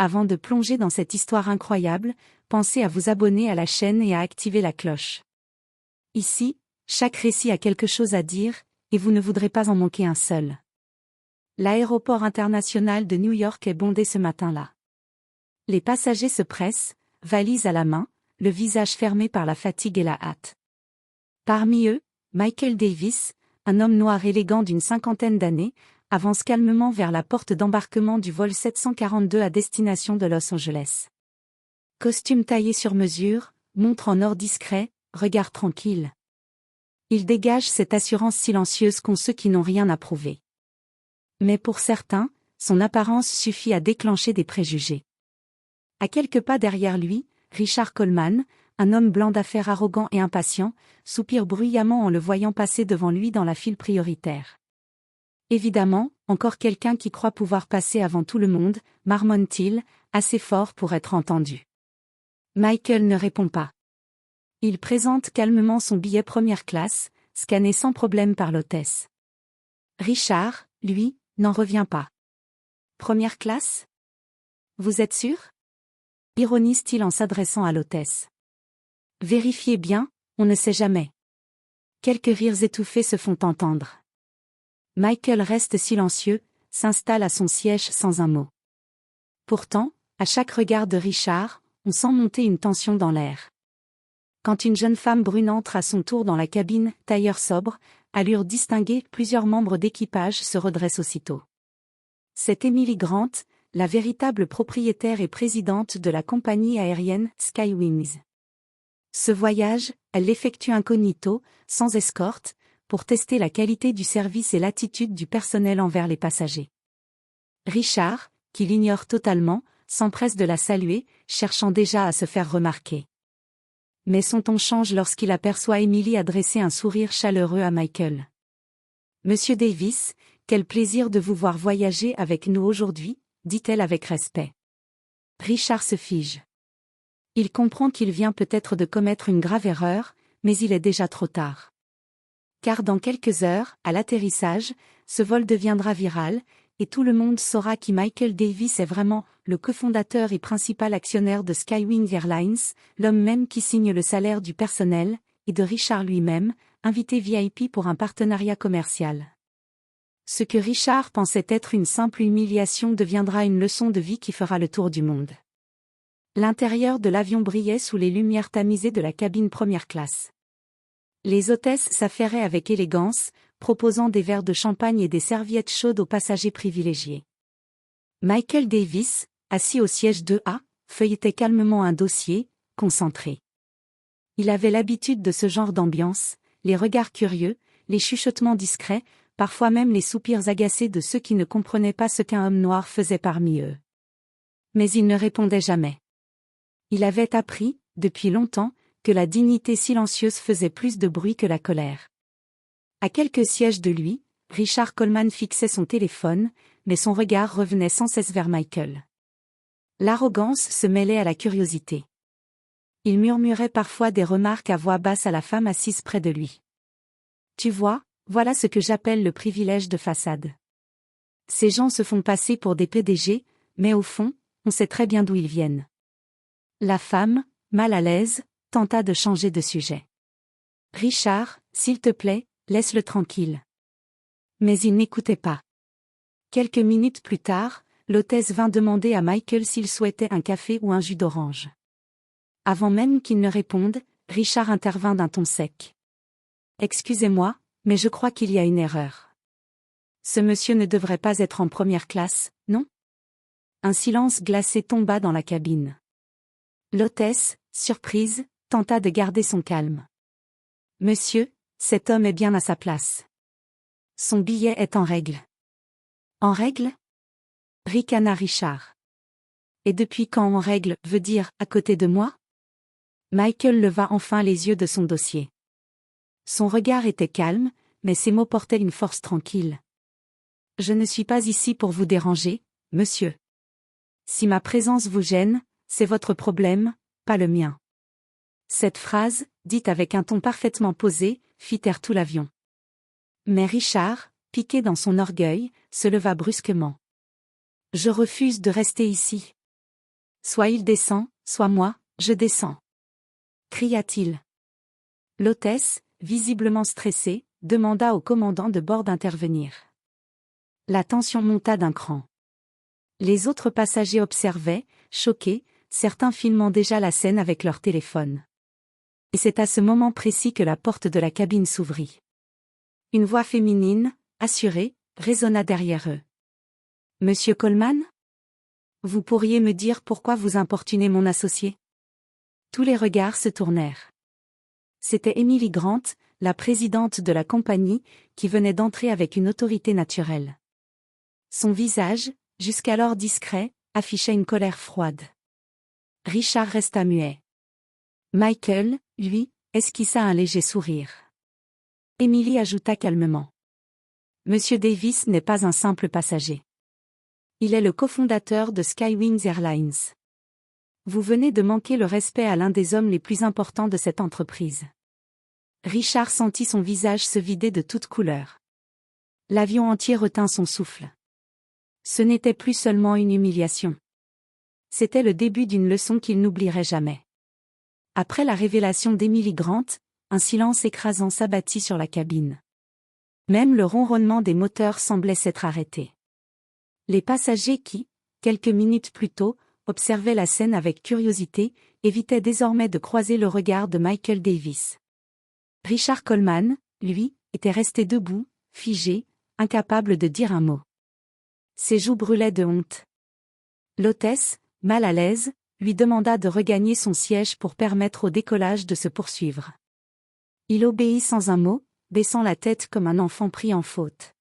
Avant de plonger dans cette histoire incroyable, pensez à vous abonner à la chaîne et à activer la cloche. Ici, chaque récit a quelque chose à dire, et vous ne voudrez pas en manquer un seul. L'aéroport international de New York est bondé ce matin-là. Les passagers se pressent, valises à la main, le visage fermé par la fatigue et la hâte. Parmi eux, Michael Davis, un homme noir élégant d'une cinquantaine d'années, avance calmement vers la porte d'embarquement du vol 742 à destination de Los Angeles. Costume taillé sur mesure, montre en or discret, regard tranquille. Il dégage cette assurance silencieuse qu'ont ceux qui n'ont rien à prouver. Mais pour certains, son apparence suffit à déclencher des préjugés. À quelques pas derrière lui, Richard Coleman, un homme blanc d'affaires arrogant et impatient, soupire bruyamment en le voyant passer devant lui dans la file prioritaire. Évidemment, encore quelqu'un qui croit pouvoir passer avant tout le monde, marmonne-t-il, assez fort pour être entendu. Michael ne répond pas. Il présente calmement son billet première classe, scanné sans problème par l'hôtesse. Richard, lui, n'en revient pas. Première classe ? Vous êtes sûr ? Ironise-t-il en s'adressant à l'hôtesse. Vérifiez bien, on ne sait jamais. Quelques rires étouffés se font entendre. Michael reste silencieux, s'installe à son siège sans un mot. Pourtant, à chaque regard de Richard, on sent monter une tension dans l'air. Quand une jeune femme brune entre à son tour dans la cabine, tailleur sobre, allure distinguée, plusieurs membres d'équipage se redressent aussitôt. C'est Emily Grant, la véritable propriétaire et présidente de la compagnie aérienne Skywings. Ce voyage, elle l'effectue incognito, sans escorte, pour tester la qualité du service et l'attitude du personnel envers les passagers. Richard, qui l'ignore totalement, s'empresse de la saluer, cherchant déjà à se faire remarquer. Mais son ton change lorsqu'il aperçoit Emily adresser un sourire chaleureux à Michael. « Monsieur Davis, quel plaisir de vous voir voyager avec nous aujourd'hui », dit-elle avec respect. Richard se fige. Il comprend qu'il vient peut-être de commettre une grave erreur, mais il est déjà trop tard. Car dans quelques heures, à l'atterrissage, ce vol deviendra viral, et tout le monde saura qui Michael Davis est vraiment, le cofondateur et principal actionnaire de Skywing Airlines, l'homme même qui signe le salaire du personnel, et de Richard lui-même, invité VIP pour un partenariat commercial. Ce que Richard pensait être une simple humiliation deviendra une leçon de vie qui fera le tour du monde. L'intérieur de l'avion brillait sous les lumières tamisées de la cabine première classe. Les hôtesses s'affairaient avec élégance, proposant des verres de champagne et des serviettes chaudes aux passagers privilégiés. Michael Davis, assis au siège 2A, feuilletait calmement un dossier, concentré. Il avait l'habitude de ce genre d'ambiance, les regards curieux, les chuchotements discrets, parfois même les soupirs agacés de ceux qui ne comprenaient pas ce qu'un homme noir faisait parmi eux. Mais il ne répondait jamais. Il avait appris, depuis longtemps, que la dignité silencieuse faisait plus de bruit que la colère. À quelques sièges de lui, Richard Coleman fixait son téléphone, mais son regard revenait sans cesse vers Michael. L'arrogance se mêlait à la curiosité. Il murmurait parfois des remarques à voix basse à la femme assise près de lui. « Tu vois, voilà ce que j'appelle le privilège de façade. Ces gens se font passer pour des PDG, mais au fond, on sait très bien d'où ils viennent. » La femme, mal à l'aise, tenta de changer de sujet. « Richard, s'il te plaît, laisse-le tranquille. » Mais il n'écoutait pas. Quelques minutes plus tard, l'hôtesse vint demander à Michael s'il souhaitait un café ou un jus d'orange. Avant même qu'il ne réponde, Richard intervint d'un ton sec. « Excusez-moi, mais je crois qu'il y a une erreur. Ce monsieur ne devrait pas être en première classe, non ?» Un silence glacé tomba dans la cabine. L'hôtesse, surprise, tenta de garder son calme. « Monsieur, cet homme est bien à sa place. Son billet est en règle. » « En règle ?» ricana Richard. « Et depuis quand en règle veut dire à côté de moi ?» Michael leva enfin les yeux de son dossier. Son regard était calme, mais ses mots portaient une force tranquille. « Je ne suis pas ici pour vous déranger, monsieur. Si ma présence vous gêne, c'est votre problème, pas le mien. » Cette phrase, dite avec un ton parfaitement posé, fit taire tout l'avion. Mais Richard, piqué dans son orgueil, se leva brusquement. « Je refuse de rester ici. Soit il descend, soit moi, je descends. Cria-t-il. L'hôtesse, visiblement stressée, demanda au commandant de bord d'intervenir. La tension monta d'un cran. Les autres passagers observaient, choqués, certains filmant déjà la scène avec leur téléphone. Et c'est à ce moment précis que la porte de la cabine s'ouvrit. Une voix féminine, assurée, résonna derrière eux. « Monsieur Coleman ? Vous pourriez me dire pourquoi vous importunez mon associé ?» Tous les regards se tournèrent. C'était Emily Grant, la présidente de la compagnie, qui venait d'entrer avec une autorité naturelle. Son visage, jusqu'alors discret, affichait une colère froide. Richard resta muet. Michael, lui, esquissa un léger sourire. Emily ajouta calmement. « Monsieur Davis n'est pas un simple passager. Il est le cofondateur de Skywings Airlines. Vous venez de manquer le respect à l'un des hommes les plus importants de cette entreprise. » Richard sentit son visage se vider de toute couleur. L'avion entier retint son souffle. Ce n'était plus seulement une humiliation. C'était le début d'une leçon qu'il n'oublierait jamais. Après la révélation d'Emily Grant, un silence écrasant s'abattit sur la cabine. Même le ronronnement des moteurs semblait s'être arrêté. Les passagers qui, quelques minutes plus tôt, observaient la scène avec curiosité, évitaient désormais de croiser le regard de Michael Davis. Richard Coleman, lui, était resté debout, figé, incapable de dire un mot. Ses joues brûlaient de honte. L'hôtesse, mal à l'aise, lui demanda de regagner son siège pour permettre au décollage de se poursuivre. Il obéit sans un mot, baissant la tête comme un enfant pris en faute.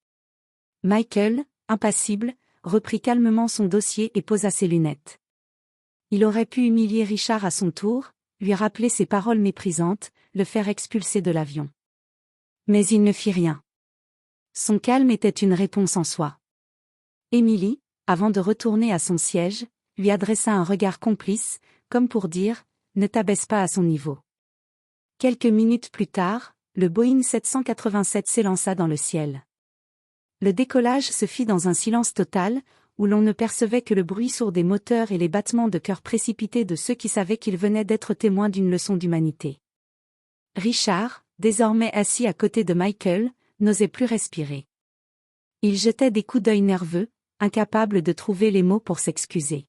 Michael, impassible, reprit calmement son dossier et posa ses lunettes. Il aurait pu humilier Richard à son tour, lui rappeler ses paroles méprisantes, le faire expulser de l'avion. Mais il ne fit rien. Son calme était une réponse en soi. Emily, avant de retourner à son siège, lui adressa un regard complice, comme pour dire « Ne t'abaisse pas à son niveau ». Quelques minutes plus tard, le Boeing 787 s'élança dans le ciel. Le décollage se fit dans un silence total, où l'on ne percevait que le bruit sourd des moteurs et les battements de cœur précipités de ceux qui savaient qu'ils venaient d'être témoins d'une leçon d'humanité. Richard, désormais assis à côté de Michael, n'osait plus respirer. Il jetait des coups d'œil nerveux, incapable de trouver les mots pour s'excuser.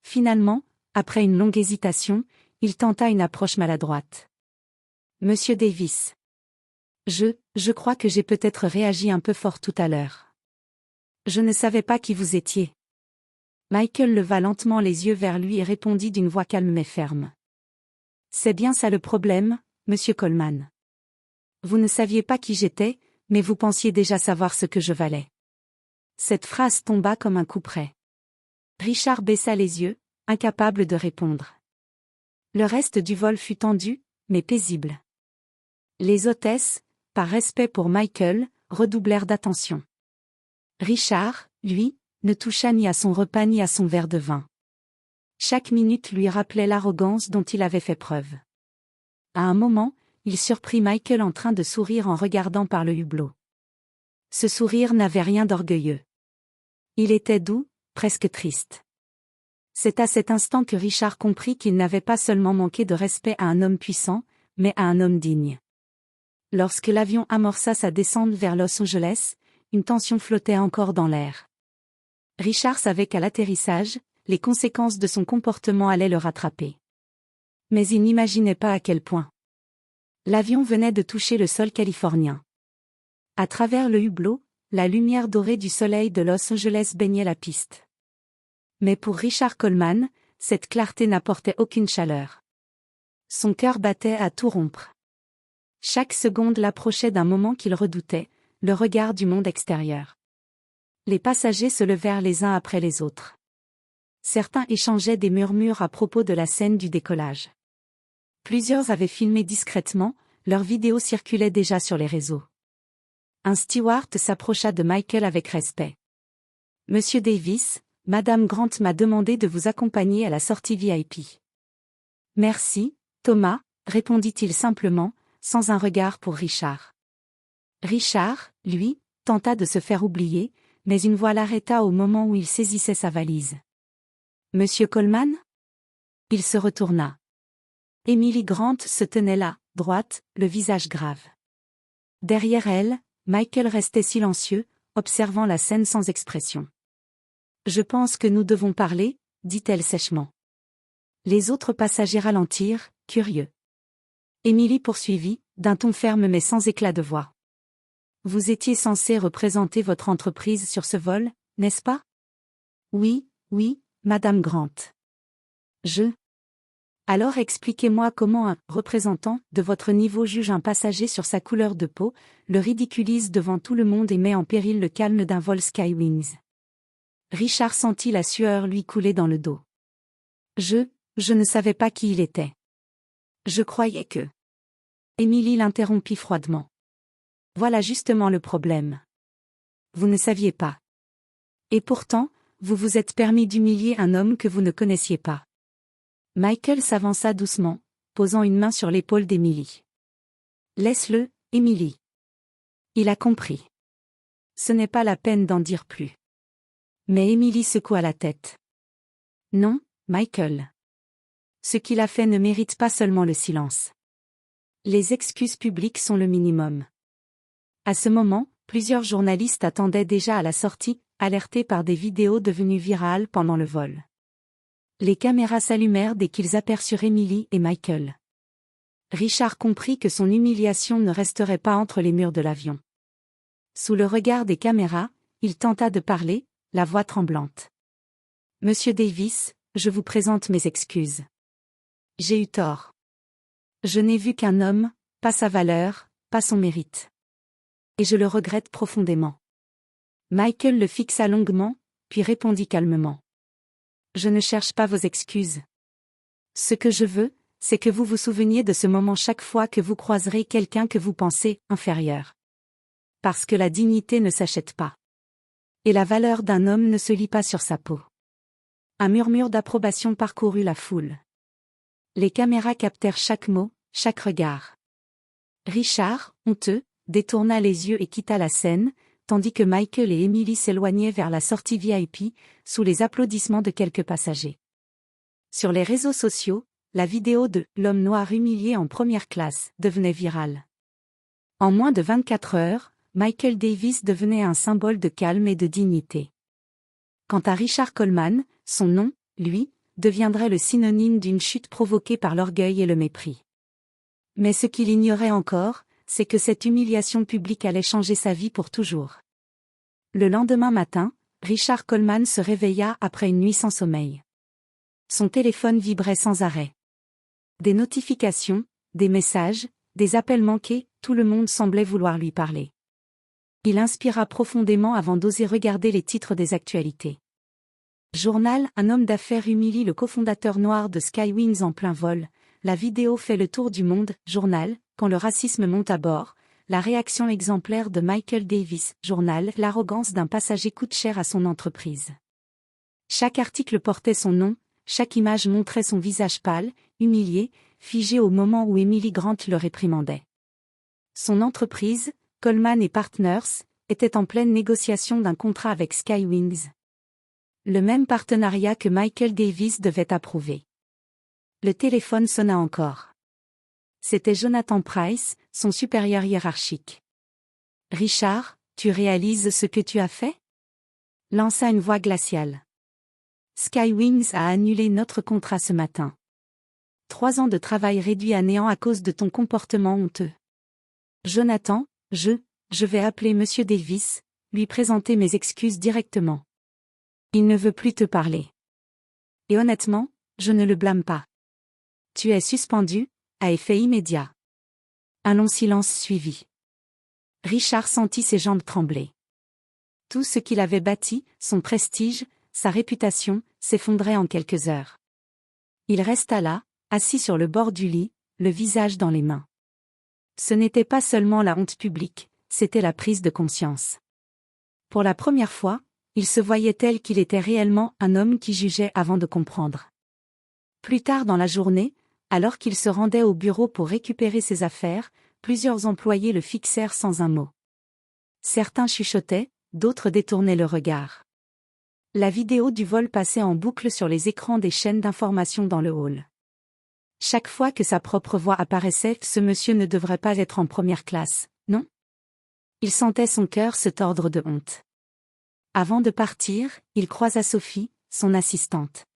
Finalement, après une longue hésitation, il tenta une approche maladroite. « Monsieur Davis. Je crois que j'ai peut-être réagi un peu fort tout à l'heure. Je ne savais pas qui vous étiez. » Michael leva lentement les yeux vers lui et répondit d'une voix calme mais ferme. « C'est bien ça le problème, monsieur Coleman. Vous ne saviez pas qui j'étais, mais vous pensiez déjà savoir ce que je valais. » Cette phrase tomba comme un coup près. Richard baissa les yeux, incapable de répondre. Le reste du vol fut tendu, mais paisible. Les hôtesses, par respect pour Michael, redoublèrent d'attention. Richard, lui, ne toucha ni à son repas ni à son verre de vin. Chaque minute lui rappelait l'arrogance dont il avait fait preuve. À un moment, il surprit Michael en train de sourire en regardant par le hublot. Ce sourire n'avait rien d'orgueilleux. Il était doux, presque triste. C'est à cet instant que Richard comprit qu'il n'avait pas seulement manqué de respect à un homme puissant, mais à un homme digne. Lorsque l'avion amorça sa descente vers Los Angeles, une tension flottait encore dans l'air. Richard savait qu'à l'atterrissage, les conséquences de son comportement allaient le rattraper. Mais il n'imaginait pas à quel point. L'avion venait de toucher le sol californien. À travers le hublot, la lumière dorée du soleil de Los Angeles baignait la piste. Mais pour Richard Coleman, cette clarté n'apportait aucune chaleur. Son cœur battait à tout rompre. Chaque seconde l'approchait d'un moment qu'il redoutait, le regard du monde extérieur. Les passagers se levèrent les uns après les autres. Certains échangeaient des murmures à propos de la scène du décollage. Plusieurs avaient filmé discrètement, leurs vidéos circulaient déjà sur les réseaux. Un steward s'approcha de Michael avec respect. « Monsieur Davis, Madame Grant m'a demandé de vous accompagner à la sortie VIP. »« Merci, Thomas, » répondit-il simplement, sans un regard pour Richard. Richard, lui, tenta de se faire oublier, mais une voix l'arrêta au moment où il saisissait sa valise. Monsieur Coleman? Il se retourna. Emily Grant se tenait là, droite, le visage grave. Derrière elle, Michael restait silencieux, observant la scène sans expression. Je pense que nous devons parler, dit-elle sèchement. Les autres passagers ralentirent, curieux. Emily poursuivit, d'un ton ferme mais sans éclat de voix. Vous étiez censé représenter votre entreprise sur ce vol, n'est-ce pas? Oui, Madame Grant. Alors expliquez-moi comment un représentant de votre niveau juge un passager sur sa couleur de peau, le ridiculise devant tout le monde et met en péril le calme d'un vol Skywings. Richard sentit la sueur lui couler dans le dos. Je ne savais pas qui il était. Je croyais que... Emily l'interrompit froidement. Voilà justement le problème. Vous ne saviez pas. Et pourtant, vous vous êtes permis d'humilier un homme que vous ne connaissiez pas. Michael s'avança doucement, posant une main sur l'épaule d'Emily. Laisse-le, Emily. Il a compris. Ce n'est pas la peine d'en dire plus. Mais Emily secoua la tête. Non, Michael. Ce qu'il a fait ne mérite pas seulement le silence. Les excuses publiques sont le minimum. À ce moment, plusieurs journalistes attendaient déjà à la sortie, alertés par des vidéos devenues virales pendant le vol. Les caméras s'allumèrent dès qu'ils aperçurent Emily et Michael. Richard comprit que son humiliation ne resterait pas entre les murs de l'avion. Sous le regard des caméras, il tenta de parler, la voix tremblante. Monsieur Davis, je vous présente mes excuses. J'ai eu tort. Je n'ai vu qu'un homme, pas sa valeur, pas son mérite. Et je le regrette profondément. Michael le fixa longuement, puis répondit calmement. Je ne cherche pas vos excuses. Ce que je veux, c'est que vous vous souveniez de ce moment chaque fois que vous croiserez quelqu'un que vous pensez inférieur. Parce que la dignité ne s'achète pas. Et la valeur d'un homme ne se lit pas sur sa peau. Un murmure d'approbation parcourut la foule. Les caméras captèrent chaque mot, chaque regard. Richard, honteux, détourna les yeux et quitta la scène, tandis que Michael et Emily s'éloignaient vers la sortie VIP, sous les applaudissements de quelques passagers. Sur les réseaux sociaux, la vidéo de « L'homme noir humilié en première classe » devenait virale. En moins de 24 heures, Michael Davis devenait un symbole de calme et de dignité. Quant à Richard Coleman, son nom, lui, deviendrait le synonyme d'une chute provoquée par l'orgueil et le mépris. Mais ce qu'il ignorait encore, c'est que cette humiliation publique allait changer sa vie pour toujours. Le lendemain matin, Richard Coleman se réveilla après une nuit sans sommeil. Son téléphone vibrait sans arrêt. Des notifications, des messages, des appels manqués, tout le monde semblait vouloir lui parler. Il inspira profondément avant d'oser regarder les titres des actualités. Journal, un homme d'affaires humilie le cofondateur noir de Skywings en plein vol. La vidéo fait le tour du monde. Journal, quand le racisme monte à bord. La réaction exemplaire de Michael Davis. Journal, l'arrogance d'un passager coûte cher à son entreprise. Chaque article portait son nom, chaque image montrait son visage pâle, humilié, figé au moment où Emily Grant le réprimandait. Son entreprise, Coleman Partners, était en pleine négociation d'un contrat avec Skywings. Le même partenariat que Michael Davis devait approuver. Le téléphone sonna encore. C'était Jonathan Price, son supérieur hiérarchique. « Richard, tu réalises ce que tu as fait ?» lança une voix glaciale. « Skywings a annulé notre contrat ce matin. 3 ans de travail réduits à néant à cause de ton comportement honteux. Jonathan, je vais appeler Monsieur Davis, lui présenter mes excuses directement. Il ne veut plus te parler. Et honnêtement, je ne le blâme pas. Tu es suspendu, à effet immédiat. » Un long silence suivit. Richard sentit ses jambes trembler. Tout ce qu'il avait bâti, son prestige, sa réputation, s'effondrait en quelques heures. Il resta là, assis sur le bord du lit, le visage dans les mains. Ce n'était pas seulement la honte publique, c'était la prise de conscience. Pour la première fois, il se voyait tel qu'il était réellement un homme qui jugeait avant de comprendre. Plus tard dans la journée, alors qu'il se rendait au bureau pour récupérer ses affaires, plusieurs employés le fixèrent sans un mot. Certains chuchotaient, d'autres détournaient le regard. La vidéo du vol passait en boucle sur les écrans des chaînes d'information dans le hall. Chaque fois que sa propre voix apparaissait, ce monsieur ne devrait pas être en première classe, non? Il sentait son cœur se tordre de honte. Avant de partir, il croisa Sophie, son assistante.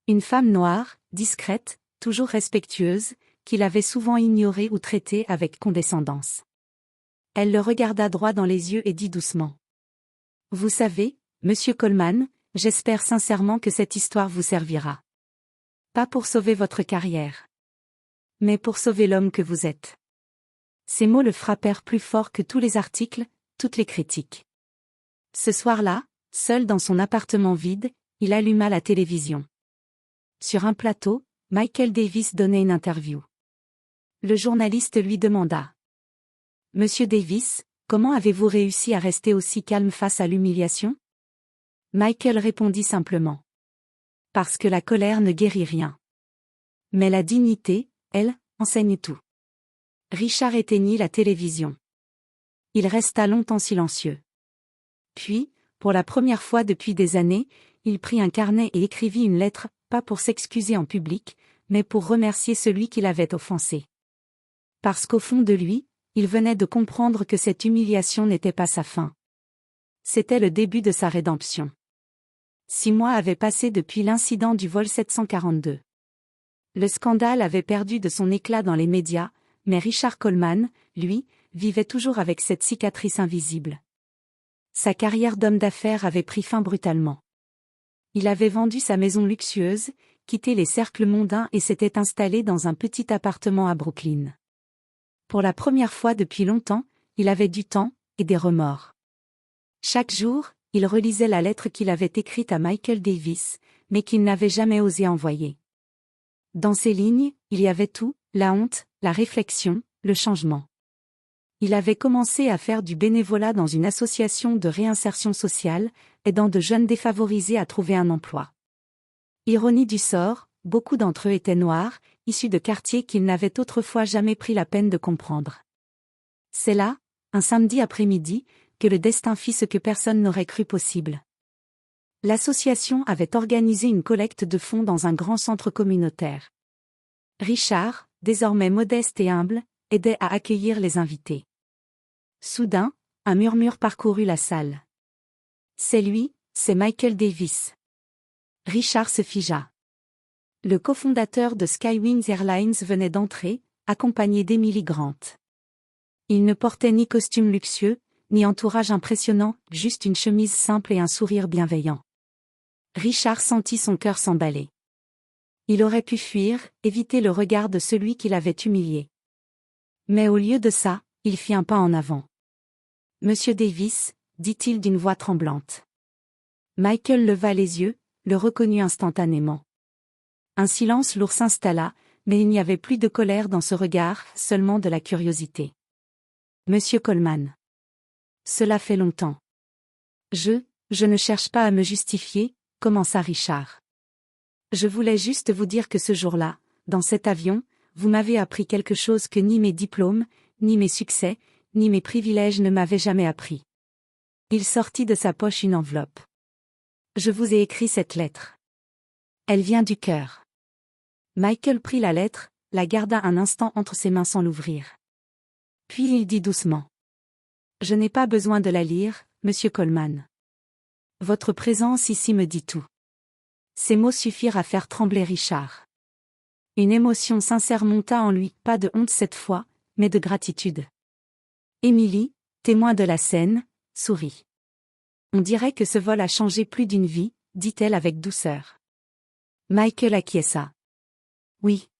Une femme noire, discrète, toujours respectueuse, qu'il avait souvent ignorée ou traitée avec condescendance. Elle le regarda droit dans les yeux et dit doucement. « Vous savez, monsieur Coleman, j'espère sincèrement que cette histoire vous servira. Pas pour sauver votre carrière, mais pour sauver l'homme que vous êtes. » Ces mots le frappèrent plus fort que tous les articles, toutes les critiques. Ce soir-là, seul dans son appartement vide, il alluma la télévision. Sur un plateau, Michael Davis donnait une interview. Le journaliste lui demanda. « Monsieur Davis, comment avez-vous réussi à rester aussi calme face à l'humiliation ?» Michael répondit simplement. « Parce que la colère ne guérit rien. Mais la dignité, elle, enseigne tout. » Richard éteignit la télévision. Il resta longtemps silencieux. Puis, pour la première fois depuis des années, il prit un carnet et écrivit une lettre, pas pour s'excuser en public, mais pour remercier celui qui l'avait offensé. Parce qu'au fond de lui, il venait de comprendre que cette humiliation n'était pas sa fin. C'était le début de sa rédemption. 6 mois avaient passé depuis l'incident du vol 742. Le scandale avait perdu de son éclat dans les médias, mais Richard Coleman, lui, vivait toujours avec cette cicatrice invisible. Sa carrière d'homme d'affaires avait pris fin brutalement. Il avait vendu sa maison luxueuse, quitté les cercles mondains et s'était installé dans un petit appartement à Brooklyn. Pour la première fois depuis longtemps, il avait du temps, et des remords. Chaque jour, il relisait la lettre qu'il avait écrite à Michael Davis, mais qu'il n'avait jamais osé envoyer. Dans ces lignes, il y avait tout, la honte, la réflexion, le changement. Il avait commencé à faire du bénévolat dans une association de réinsertion sociale, aidant de jeunes défavorisés à trouver un emploi. Ironie du sort, beaucoup d'entre eux étaient noirs, issus de quartiers qu'ils n'avaient autrefois jamais pris la peine de comprendre. C'est là, un samedi après-midi, que le destin fit ce que personne n'aurait cru possible. L'association avait organisé une collecte de fonds dans un grand centre communautaire. Richard, désormais modeste et humble, aidait à accueillir les invités. Soudain, un murmure parcourut la salle. « C'est lui, c'est Michael Davis. » Richard se figea. Le cofondateur de Skywings Airlines venait d'entrer, accompagné d'Emily Grant. Il ne portait ni costume luxueux, ni entourage impressionnant, juste une chemise simple et un sourire bienveillant. Richard sentit son cœur s'emballer. Il aurait pu fuir, éviter le regard de celui qui l'avait humilié. Mais au lieu de ça, il fit un pas en avant. « Monsieur Davis », dit-il d'une voix tremblante. Michael leva les yeux, le reconnut instantanément. Un silence lourd s'installa, mais il n'y avait plus de colère dans ce regard, seulement de la curiosité. « Monsieur Coleman. Cela fait longtemps. Je ne cherche pas à me justifier, » commença Richard. « Je voulais juste vous dire que ce jour-là, dans cet avion, vous m'avez appris quelque chose que ni mes diplômes, ni mes succès, ni mes privilèges ne m'avaient jamais appris. » Il sortit de sa poche une enveloppe. « Je vous ai écrit cette lettre. Elle vient du cœur. » Michael prit la lettre, la garda un instant entre ses mains sans l'ouvrir. Puis il dit doucement. « Je n'ai pas besoin de la lire, monsieur Coleman. Votre présence ici me dit tout. » Ces mots suffirent à faire trembler Richard. Une émotion sincère monta en lui, pas de honte cette fois, mais de gratitude. Emily, témoin de la scène, sourit. « On dirait que ce vol a changé plus d'une vie, » dit-elle avec douceur. Michael acquiesça. « Oui.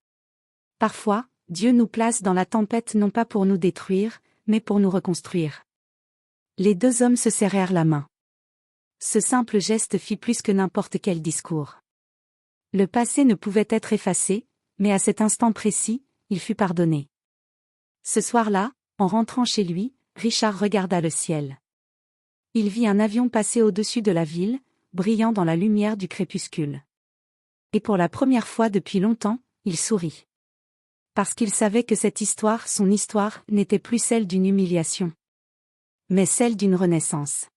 Parfois, Dieu nous place dans la tempête non pas pour nous détruire, mais pour nous reconstruire. » Les deux hommes se serrèrent la main. Ce simple geste fit plus que n'importe quel discours. Le passé ne pouvait être effacé, mais à cet instant précis, il fut pardonné. Ce soir-là, en rentrant chez lui, Richard regarda le ciel. Il vit un avion passer au-dessus de la ville, brillant dans la lumière du crépuscule. Et pour la première fois depuis longtemps, il sourit. Parce qu'il savait que cette histoire, son histoire, n'était plus celle d'une humiliation, mais celle d'une renaissance.